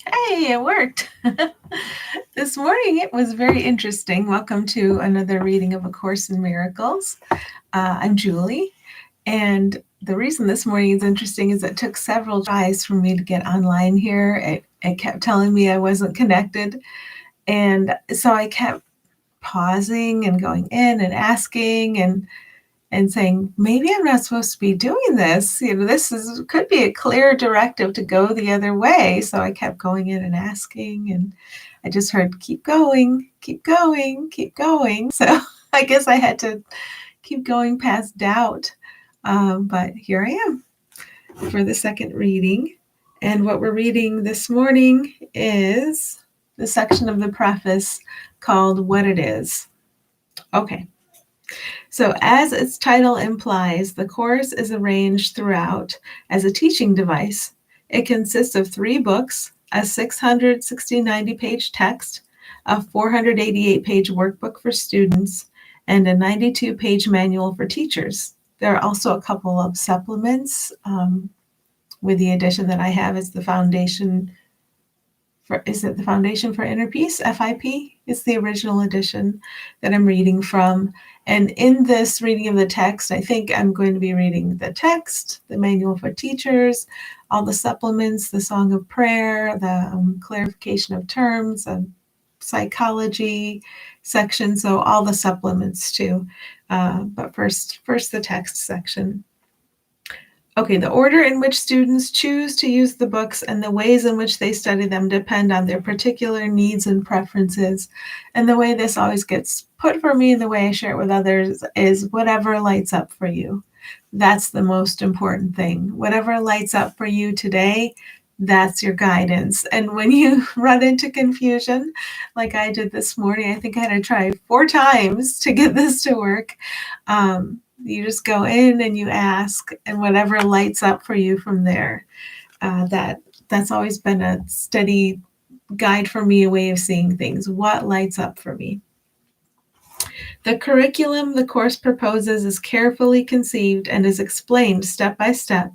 Hey, it worked. This morning it was very interesting. Welcome to another reading of A Course in Miracles. I'm Julie, and the reason this morning is interesting is it took several tries for me to get online here. It kept telling me I wasn't connected, and so I kept pausing and going in and asking and saying, maybe I'm not supposed to be doing this. This could be a clear directive to go the other way. So I kept going in and asking, and I just heard, keep going, keep going, keep going. So I guess I had to keep going past doubt. But here I am for the second reading. And what we're reading this morning is the section of the preface called What It Is. Okay. So, as its title implies, the course is arranged throughout as a teaching device. It consists of 3 books, a 660-90-page text, a 488-page workbook for students, and a 92-page manual for teachers. There are also a couple of supplements with the addition that I have is the Foundation for Inner Peace, FIP? It's the original edition that I'm reading from. And in this reading of the text, I think I'm going to be reading the text, the manual for teachers, all the supplements, the Song of Prayer, the clarification of terms, psychology section, so all the supplements too. But first the text section. Okay, the order in which students choose to use the books and the ways in which they study them depend on their particular needs and preferences. And the way this always gets put for me, the way I share it with others, is whatever lights up for you. That's the most important thing. Whatever lights up for you today, that's your guidance. And when you run into confusion, like I did this morning, I think I had to try 4 times to get this to work. You just go in and you ask, and whatever lights up for you from there. That's always been a steady guide for me, a way of seeing things. What lights up for me? The curriculum the course proposes is carefully conceived and is explained step by step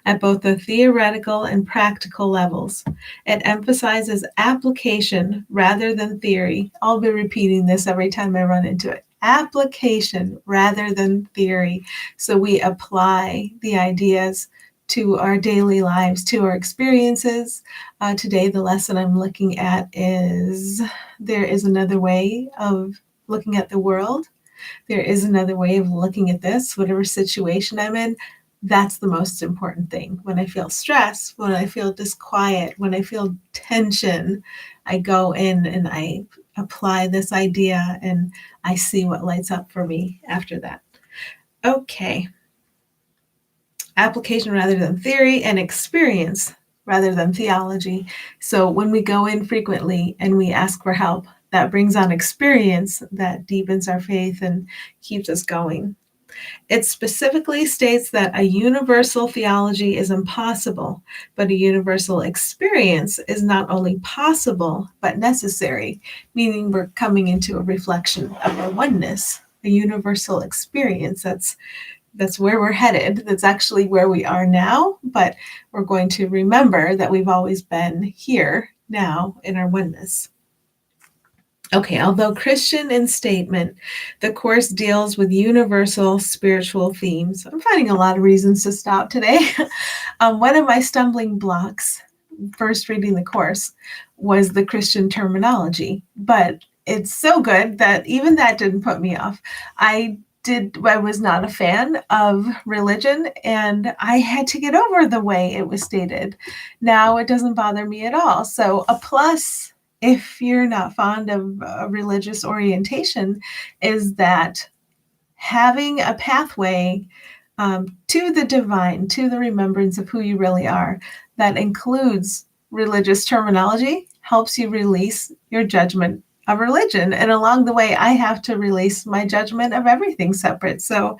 at both the theoretical and practical levels. It emphasizes application rather than theory. I'll be repeating this every time I run into it. Application rather than theory. So we apply the ideas to our daily lives, to our experiences. Today, the lesson I'm looking at is there is another way of looking at the world. There is another way of looking at this, whatever situation I'm in. That's the most important thing. When I feel stress, when I feel disquiet, when I feel tension, I go in and I apply this idea and I see what lights up for me after that. Okay. Application rather than theory, and experience rather than theology. So when we go in frequently and we ask for help, that brings on experience that deepens our faith and keeps us going. It specifically states that a universal theology is impossible, but a universal experience is not only possible, but necessary, meaning we're coming into a reflection of our oneness, a universal experience. That's where we're headed. That's actually where we are now, but we're going to remember that we've always been here now in our oneness. Okay, although Christian in statement, the course deals with universal spiritual themes. I'm finding a lot of reasons to stop today. One of my stumbling blocks, first reading the course, was the Christian terminology. But it's so good that even that didn't put me off. I was not a fan of religion, and I had to get over the way it was stated. Now it doesn't bother me at all. So a plus, if you're not fond of religious orientation, is that having a pathway to the divine, to the remembrance of who you really are, that includes religious terminology, helps you release your judgment of religion. And along the way, I have to release my judgment of everything separate. So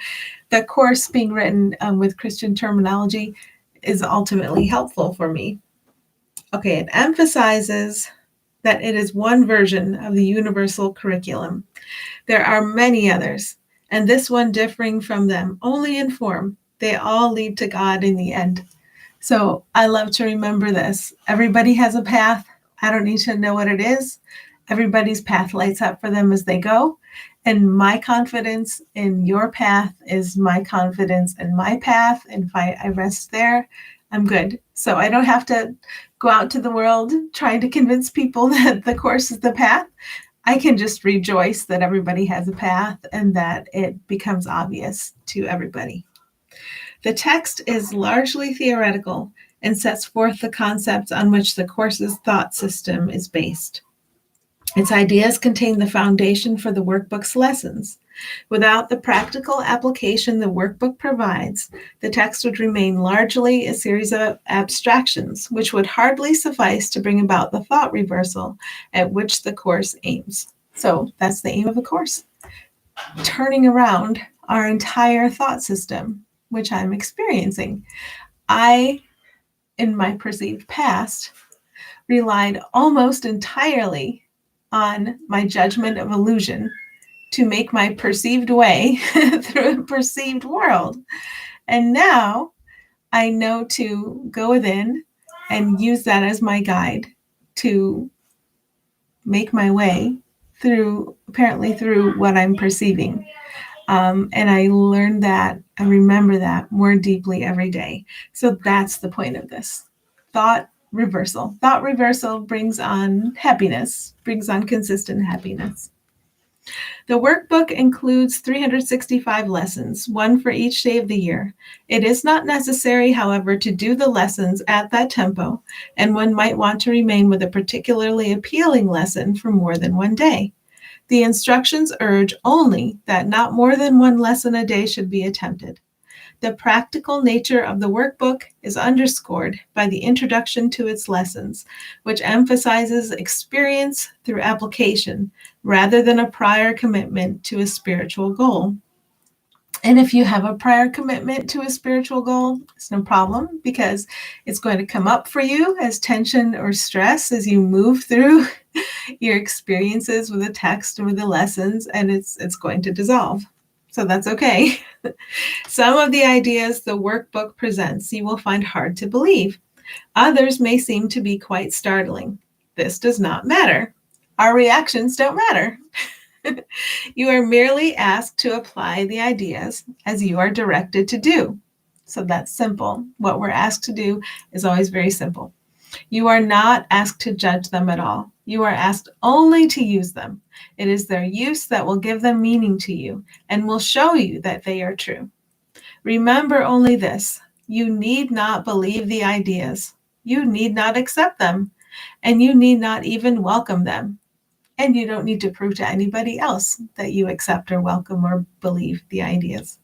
the course being written with Christian terminology is ultimately helpful for me. Okay, it emphasizes that it is one version of the universal curriculum. There are many others, and this one differing from them only in form. They all lead to God in the end. So I love to remember this. Everybody has a path. I don't need to know what it is. Everybody's path lights up for them as they go. And my confidence in your path is my confidence in my path. And if I rest there, I'm good. So I don't have to go out to the world trying to convince people that the course is the path. I can just rejoice that everybody has a path and that it becomes obvious to everybody. The text is largely theoretical and sets forth the concepts on which the course's thought system is based. Its ideas contain the foundation for the workbook's lessons. Without the practical application the workbook provides, the text would remain largely a series of abstractions, which would hardly suffice to bring about the thought reversal at which the course aims. So that's the aim of a course, turning around our entire thought system, which I'm experiencing. I, in my perceived past, relied almost entirely on my judgment of illusion to make my perceived way through a perceived world. And now I know to go within and use that as my guide to make my way through, apparently through what I'm perceiving. And I learned that, I remember that more deeply every day. So that's the point of this. Thought reversal. Thought reversal brings on happiness, brings on consistent happiness. The workbook includes 365 lessons, one for each day of the year. It is not necessary, however, to do the lessons at that tempo, and one might want to remain with a particularly appealing lesson for more than one day. The instructions urge only that not more than one lesson a day should be attempted. The practical nature of the workbook is underscored by the introduction to its lessons, which emphasizes experience through application rather than a prior commitment to a spiritual goal. And if you have a prior commitment to a spiritual goal, it's no problem because it's going to come up for you as tension or stress as you move through your experiences with the text and with the lessons, and it's going to dissolve. So that's okay. Some of the ideas the workbook presents you will find hard to believe. Others may seem to be quite startling. This does not matter. Our reactions don't matter. You are merely asked to apply the ideas as you are directed to do. So that's simple. What we're asked to do is always very simple. You are not asked to judge them at all. You are asked only to use them. It is their use that will give them meaning to you and will show you that they are true. Remember only this: you need not believe the ideas. You need not accept them, and you need not even welcome them. And you don't need to prove to anybody else that you accept or welcome or believe the ideas.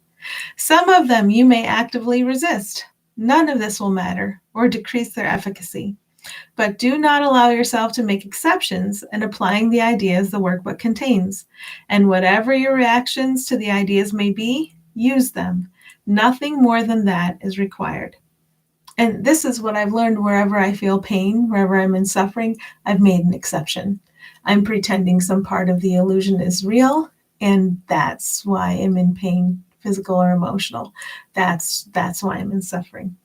Some of them you may actively resist. None of this will matter or decrease their efficacy. But do not allow yourself to make exceptions in applying the ideas the workbook contains. And whatever your reactions to the ideas may be, use them. Nothing more than that is required. And this is what I've learned wherever I feel pain, wherever I'm in suffering, I've made an exception. I'm pretending some part of the illusion is real, and that's why I'm in pain, physical or emotional. That's why I'm in suffering.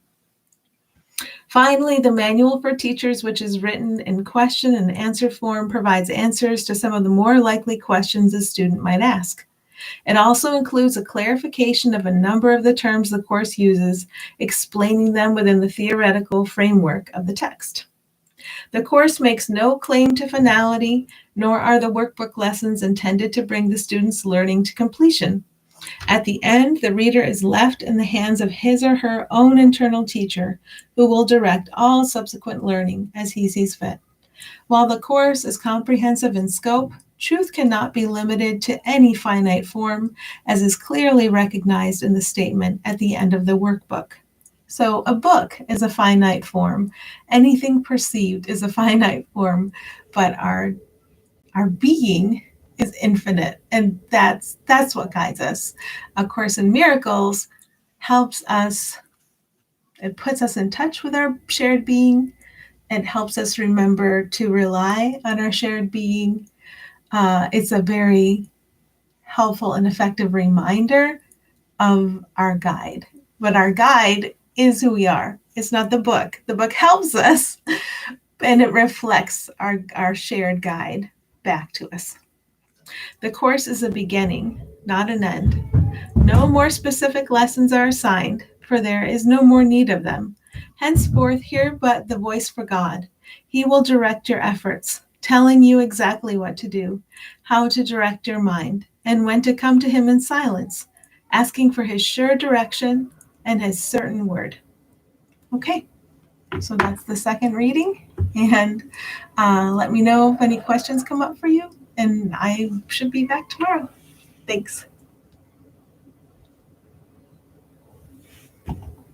Finally, the Manual for Teachers, which is written in question and answer form, provides answers to some of the more likely questions a student might ask. It also includes a clarification of a number of the terms the course uses, explaining them within the theoretical framework of the text. The course makes no claim to finality, nor are the workbook lessons intended to bring the student's learning to completion. At the end, the reader is left in the hands of his or her own internal teacher, who will direct all subsequent learning as he sees fit. While the course is comprehensive in scope, truth cannot be limited to any finite form, as is clearly recognized in the statement at the end of the workbook. So a book is a finite form. Anything perceived is a finite form, but our being is infinite, and that's what guides us. A Course in Miracles helps us, it puts us in touch with our shared being. It helps us remember to rely on our shared being. It's a very helpful and effective reminder of our guide. But our guide is who we are. It's not the book. The book helps us, and it reflects our shared guide back to us. The course is a beginning, not an end. No more specific lessons are assigned, for there is no more need of them. Henceforth, hear but the voice for God. He will direct your efforts, telling you exactly what to do, how to direct your mind, and when to come to Him in silence, asking for His sure direction and His certain word. Okay, so that's the second reading. And let me know if any questions come up for you, and I should be back tomorrow. Thanks.